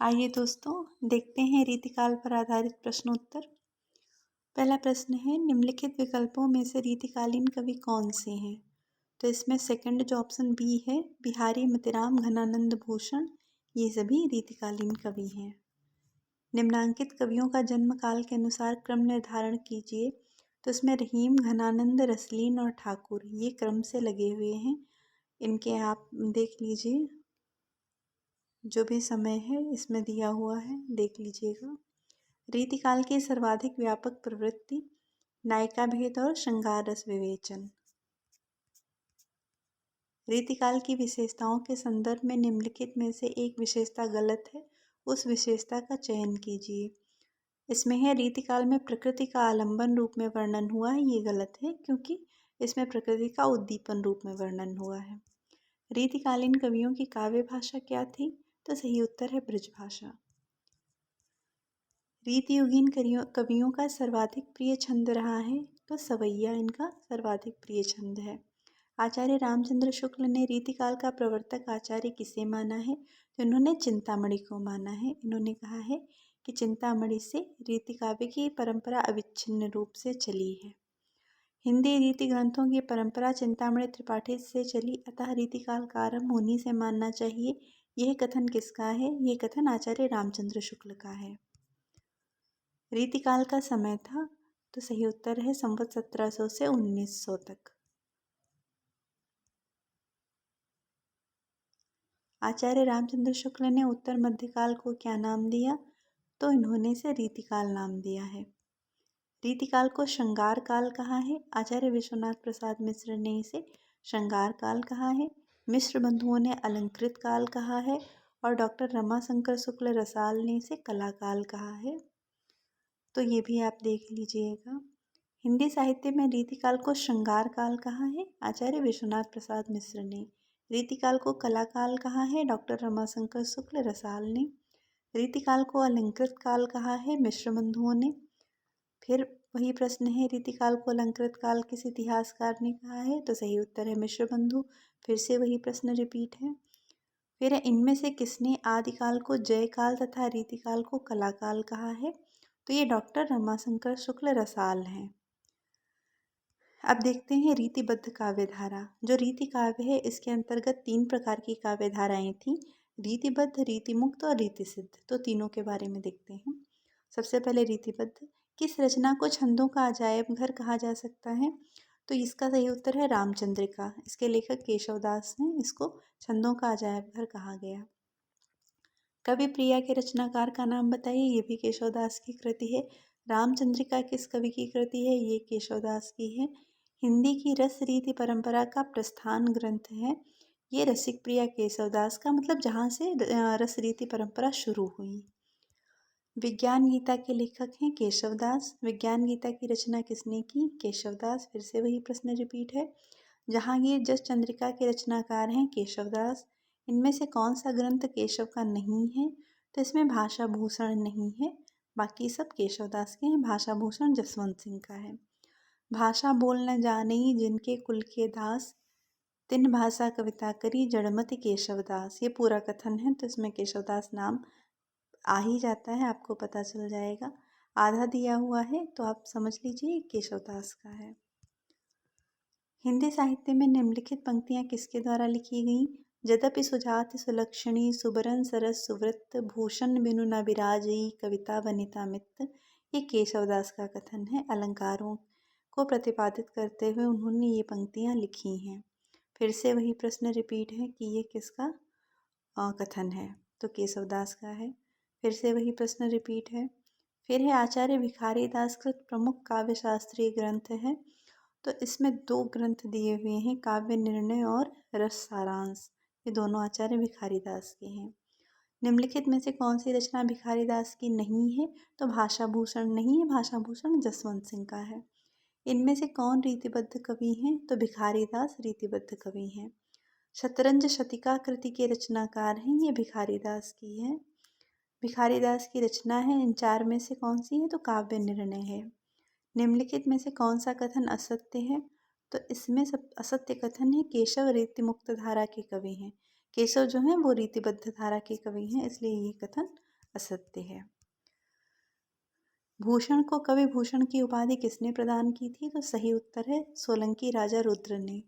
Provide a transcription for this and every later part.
आइए दोस्तों, देखते हैं रीतिकाल पर आधारित प्रश्नोत्तर। पहला प्रश्न है, निम्नलिखित विकल्पों में से रीतिकालीन कवि कौन से हैं? तो इसमें सेकंड जो ऑप्शन बी है, बिहारी मतिराम घनानंद भूषण, ये सभी रीतिकालीन कवि हैं। निम्नांकित कवियों का जन्म काल के अनुसार क्रम निर्धारण कीजिए। तो इसमें रहीम, घनानंद, रसलीन और ठाकुर ये क्रम से लगे हुए हैं। इनके आप देख लीजिए, जो भी समय है इसमें दिया हुआ है, देख लीजिएगा। रीतिकाल की सर्वाधिक व्यापक प्रवृत्ति, नायिका भेद और श्रृंगार रस विवेचन। रीतिकाल की विशेषताओं के संदर्भ में निम्नलिखित में से एक विशेषता गलत है, उस विशेषता का चयन कीजिए। इसमें है, रीतिकाल में प्रकृति का आलंबन रूप में वर्णन हुआ है, ये गलत है क्योंकि इसमें प्रकृति का उद्दीपन रूप में वर्णन हुआ है। रीतिकालीन कवियों की काव्य भाषा क्या थी? तो सही उत्तर है ब्रज भाषा। रीतियुगीन कवियों का सर्वाधिक प्रिय छंद रहा है, तो सवैया इनका सर्वाधिक प्रिय छंद है। आचार्य रामचंद्र शुक्ल ने रीतिकाल का प्रवर्तक आचार्य किसे माना है? तो इन्होंने चिंतामणि को माना है। इन्होंने कहा है कि चिंतामणि से रीति काव्य की परंपरा अविच्छिन्न रूप से चली है। हिंदी रीति ग्रंथों की परंपरा चिंतामणि त्रिपाठी से चली, अतः रीतिकाल का आरंभ उन्हीं से मानना चाहिए। यह कथन किसका है? यह कथन आचार्य रामचंद्र शुक्ल का है। रीतिकाल का समय था, तो सही उत्तर है संवत 1700 से 1900 तक। आचार्य रामचंद्र शुक्ल ने उत्तर मध्यकाल को क्या नाम दिया? तो इन्होंने इसे रीतिकाल नाम दिया है। रीतिकाल को श्रृंगार काल कहा है। आचार्य विश्वनाथ प्रसाद मिश्र ने इसे श्रृंगार काल कहा है। मिश्र बंधुओं ने अलंकृत काल कहा है और डॉक्टर रमाशंकर शुक्ल रसाल ने इसे कला काल कहा है। तो ये भी आप देख लीजिएगा। हिंदी साहित्य में रीतिकाल को श्रृंगार काल कहा है आचार्य विश्वनाथ प्रसाद मिश्र ने। रीतिकाल को कला काल कहा है डॉक्टर रमाशंकर शुक्ल रसाल ने। रीतिकाल को अलंकृत काल कहा है मिश्र बंधुओं ने। फिर वही प्रश्न है, रीतिकाल को अलंकृत काल किस इतिहासकार ने कहा है? तो सही उत्तर है मिश्र बंधु। फिर से वही प्रश्न रिपीट है। फिर इनमें से किसने आदिकाल को जय काल तथा रीतिकाल को कला काल कहा है? तो ये डॉक्टर रमाशंकर शुक्ल रसाल हैं। अब देखते हैं रीतिबद्ध काव्य धारा। जो रीति काव्य है इसके अंतर्गत 3 प्रकार की काव्य धाराएं थी, रीतिबद्ध, रीतिमुक्त और रीतिसिद्ध। तो तीनों के बारे में देखते हैं। सबसे पहले रीतिबद्ध। किस रचना को छंदों का अजायब घर कहा जा सकता है? तो इसका सही उत्तर है रामचंद्रिका। इसके लेखक केशवदास हैं, इसको छंदों का अजायब घर कहा गया। कवि प्रिया के रचनाकार का नाम बताइए। ये भी केशवदास की कृति है। रामचंद्रिका किस कवि की कृति है? ये केशवदास की है। हिंदी की रस रीति परंपरा का प्रस्थान ग्रंथ है, ये रसिक प्रिया केशवदास का, मतलब जहाँ से रस रीति परंपरा शुरू हुई। विज्ञान गीता के लेखक हैं केशवदास। विज्ञान गीता की रचना किसने की? केशवदास। फिर से वही प्रश्न रिपीट है। जहांगीर जस चंद्रिका के रचनाकार हैं केशवदास। इनमें से कौन सा ग्रंथ केशव का नहीं है? तो इसमें भाषा भूषण नहीं है, बाकी सब केशवदास के हैं। भाषा भूषण जसवंत सिंह का है। भाषा बोल न जानी जिनके कुल के दास, तिन भाषा कविता करी जड़मति केशवदास। ये पूरा कथन है, तो इसमें केशवदास नाम आ ही जाता है, आपको पता चल जाएगा। आधा दिया हुआ है तो आप समझ लीजिए केशवदास का है। हिंदी साहित्य में निम्नलिखित पंक्तियाँ किसके द्वारा लिखी गईं? यद्यपि सुजाति सुलक्षणी सुबरन सरस सुवृत्त भूषण बिनु न विराजई कविता वनिता मित्त। ये केशवदास का कथन है। अलंकारों को प्रतिपादित करते हुए उन्होंने ये पंक्तियाँ लिखी हैं। फिर से वही प्रश्न रिपीट है कि ये किसका कथन है? तो केशवदास का है। फिर से वही प्रश्न रिपीट है। फिर है, आचार्य भिखारी दास कृत प्रमुख काव्य शास्त्रीय ग्रंथ है। तो इसमें 2 ग्रंथ दिए हुए हैं, काव्य निर्णय और रस सारांश। ये दोनों आचार्य भिखारी दास के हैं। निम्नलिखित में से कौन सी रचना भिखारी दास की नहीं है? तो भाषा भूषण नहीं है, भाषा भूषण जसवंत सिंह का है। इनमें से कौन रीतिबद्ध कवि हैं? तो भिखारी दास रीतिबद्ध कवि हैं। शतरंज शतिका कृति के रचनाकार हैं, ये भिखारी दास की है। भिखारी दास की रचना है, इन 4 में से कौन सी है? तो काव्य निर्णय है। निम्नलिखित में से कौन सा कथन असत्य है? तो इसमें सब असत्य कथन है। केशव रीतिमुक्त धारा के कवि हैं। केशव जो हैं वो रीतिबद्ध धारा के कवि हैं, इसलिए ये कथन असत्य है। भूषण को कवि भूषण की उपाधि किसने प्रदान की थी? तो सही उत्तर है सोलंकी राजा रुद्र ने।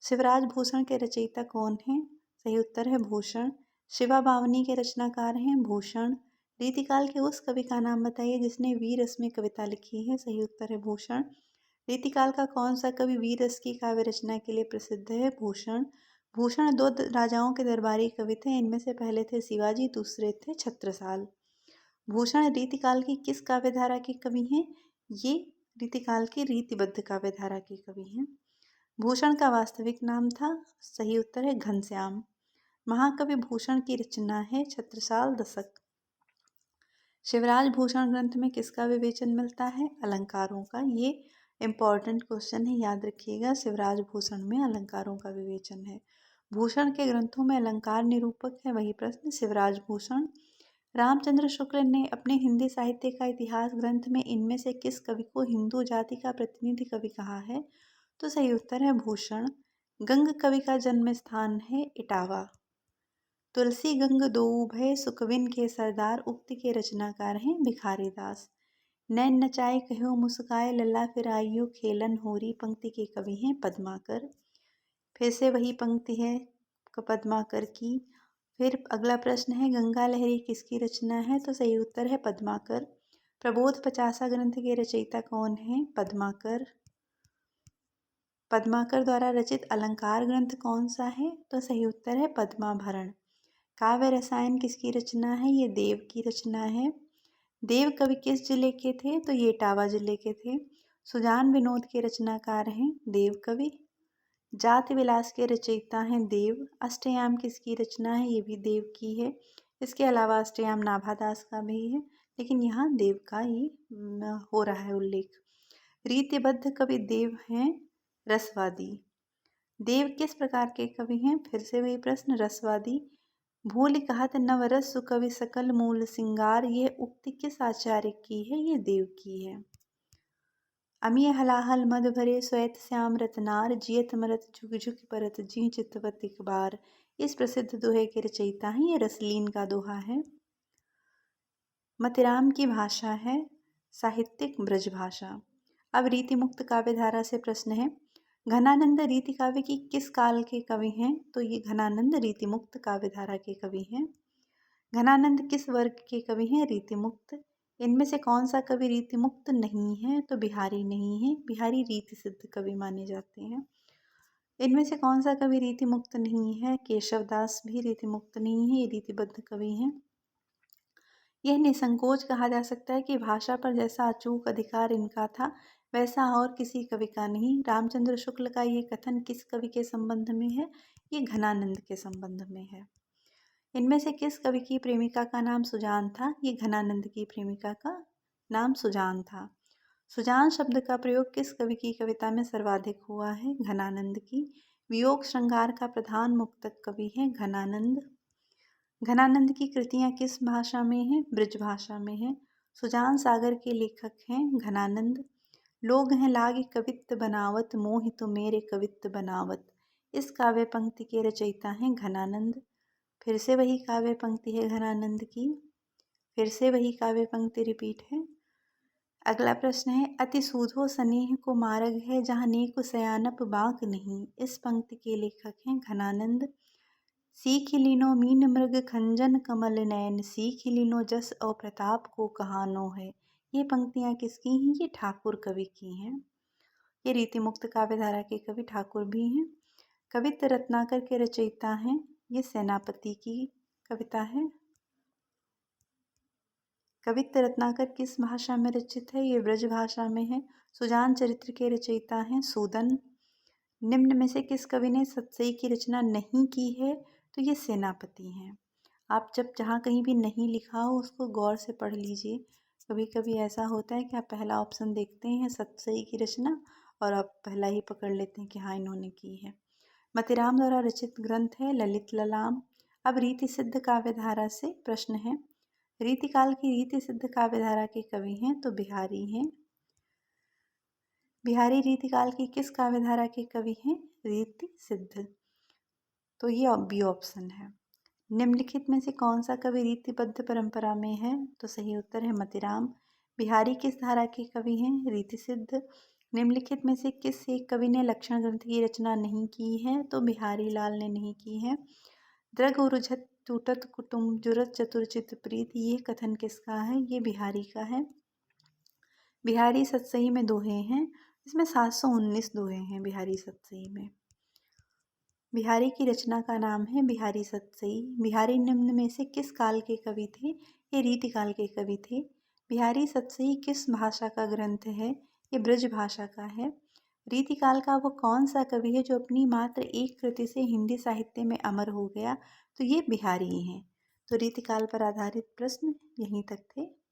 शिवराज भूषण के रचयिता कौन हैं? सही उत्तर है भूषण। शिवा बावनी के रचनाकार हैं भूषण। रीतिकाल के उस कवि का नाम बताइए जिसने वीर रस में कविता लिखी है। सही उत्तर है भूषण। रीतिकाल का कौन सा कवि वीर रस की काव्य रचना के लिए प्रसिद्ध है? भूषण। भूषण दो राजाओं के दरबारी कवि थे। इनमें से पहले थे शिवाजी, दूसरे थे छत्रसाल। भूषण रीतिकाल की किस काव्यधारा के कवि हैं? ये रीतिकाल की रीतिबद्ध काव्यधारा के कवि हैं। भूषण का वास्तविक नाम था? सही उत्तर है घनश्याम। महाकवि भूषण की रचना है छत्रसाल दशक। शिवराज भूषण ग्रंथ में किसका विवेचन मिलता है? अलंकारों का। ये इंपॉर्टेंट क्वेश्चन है, याद रखिएगा। शिवराज भूषण में अलंकारों का विवेचन है। भूषण के ग्रंथों में अलंकार निरूपक है। वही प्रश्न शिवराज भूषण। रामचंद्र शुक्ल ने अपने हिंदी साहित्य का इतिहास ग्रंथ में इनमें से किस कवि को हिंदू जाति का प्रतिनिधि कवि कहा है? तो सही उत्तर है भूषण। गंग कवि का जन्म स्थान है इटावा। तुलसी गंग दोऊ भय सुकविन के सरदार उक्ति के रचनाकार हैं भिखारी दास। नैन नचाए कहो मुस्काए लल्ला फिर आइयो खेलन होरी पंक्ति के कवि हैं पद्माकर। फिर से वही पंक्ति है पद्माकर की। फिर अगला प्रश्न है गंगा लहरी किसकी रचना है? तो सही उत्तर है पद्माकर। प्रबोध पचासा ग्रंथ के रचयिता कौन है? पद्माकर। पद्माकर द्वारा रचित अलंकार ग्रंथ कौन सा है? तो सही उत्तर है पद्माभरण। काव्य रसायन किसकी रचना है? ये देव की रचना है। देव कवि किस जिले के थे? तो ये इटावा जिले के थे। सुजान विनोद के रचनाकार हैं देव कवि। जाति विलास के रचयिता हैं देव। अष्टयाम किसकी रचना है? ये भी देव की है। इसके अलावा अष्टयाम नाभादास का भी है, लेकिन यहाँ देव का ही हो रहा है उल्लेख। रीतिबद्ध कवि देव हैं रसवादी। देव किस प्रकार के कवि हैं? फिर से वही प्रश्न रसवादी। भूल कहत नवरस सुकवि सकल मूल सिंगार, ये उक्ति किस आचार्य की है? ये देव की है। अमिय हलाहल मद भरे श्वेत श्याम रतनार, जियत मरत झुक झुक परत जी चितवत एक बार। इस प्रसिद्ध दोहे के रचयिता हैं, ये रसलीन का दोहा है। मतिराम की भाषा है साहित्यिक ब्रज भाषा। अब रीति मुक्त काव्यधारा से प्रश्न है घनानंद रीति काव्य की किस काल के कवि हैं? तो ये घनानंद रीति मुक्त काव्यधारा के कवि हैं। घनानंद किस वर्ग के कवि हैं? रीति मुक्त। इनमें से कौन सा कवि रीति मुक्त नहीं है? तो बिहारी नहीं है। बिहारी रीति सिद्ध कवि माने जाते हैं। इनमें से कौन सा कवि रीति मुक्त नहीं है? केशवदास भी रीति मुक्त नहीं है, ये रीतिबद्ध कवि हैं। यह निसंकोच कहा जा सकता है कि भाषा पर जैसा अचूक अधिकार इनका था वैसा और किसी कवि का नहीं। रामचंद्र शुक्ल का ये कथन किस कवि के संबंध में है? ये घनानंद के संबंध में है। इनमें से किस कवि की प्रेमिका का नाम सुजान था? ये घनानंद की प्रेमिका का नाम सुजान था। सुजान शब्द का प्रयोग किस कवि की कविता में सर्वाधिक हुआ है? घनानंद की। वियोग श्रृंगार का प्रधान मुक्तक कवि है घनानंद। घनानंद की कृतियाँ किस भाषा में हैं? ब्रज भाषा में हैं। सुजान सागर के लेखक हैं घनानंद। लोग हैं लाग कवित्त बनावत, मोहि तो मेरे कवित्त बनावत। इस काव्य पंक्ति के रचयिता हैं घनानंद। फिर से वही काव्य पंक्ति है घनानंद की। फिर से वही काव्य पंक्ति रिपीट है। अगला प्रश्न है अति सूधो स्नेह को मार्ग है, जहाँ नेक सयानप बाक नहीं। इस पंक्ति के लेखक हैं घनानंद। सीख लीनो मीन मृग खंजन कमल नयन, सीख लीनो जस और प्रताप को कहानो है। ये पंक्तियाँ किसकी हैं? ये ठाकुर कवि की हैं। ये रीति मुक्त काव्यधारा के कवि ठाकुर भी हैं। कवित्त रत्नाकर के रचयिता हैं, ये सेनापति की कविता है। कवित्त रत्नाकर किस भाषा में रचित है? ये ब्रज भाषा में है। सुजान चरित्र के रचयिता हैं सूदन। निम्न में से किस कवि ने सतसई की रचना नहीं की है? तो ये सेनापति हैं। आप जब जहाँ कहीं भी नहीं लिखा हो उसको गौर से पढ़ लीजिए। कभी कभी ऐसा होता है कि आप पहला ऑप्शन देखते हैं सतसई की रचना और आप पहला ही पकड़ लेते हैं कि हाँ इन्होंने की है। मतिराम द्वारा रचित ग्रंथ है ललित ललाम। अब रीति सिद्ध काव्यधारा से प्रश्न है। रीतिकाल की रीति सिद्ध काव्यधारा के कवि हैं तो बिहारी हैं। बिहारी रीतिकाल की किस काव्यधारा के कवि हैं? रीति सिद्ध। तो ये बी ऑप्शन है। निम्नलिखित में से कौन सा कवि रीतिबद्ध परंपरा में है? तो सही उत्तर है मतिराम। बिहारी किस धारा के कवि हैं? रीति सिद्ध। निम्नलिखित में से किस एक कवि ने लक्षण ग्रंथ की रचना नहीं की है? तो बिहारी लाल ने नहीं की है। द्रग उरुझत टूटत कुटुम जुरत चतुरचित प्रीत, ये कथन किसका है? ये बिहारी का है। बिहारी सतसई में दोहे हैं, इसमें 719 दोहे हैं बिहारी सतसई में। बिहारी की रचना का नाम है बिहारी सतसई। बिहारी निम्न में से किस काल के कवि थे? ये रीतिकाल के कवि थे। बिहारी सतसई किस भाषा का ग्रंथ है? ये ब्रज भाषा का है। रीतिकाल का वो कौन सा कवि है जो अपनी मात्र एक कृति से हिंदी साहित्य में अमर हो गया? तो ये बिहारी ही हैं। तो रीतिकाल पर आधारित प्रश्न यहीं तक थे।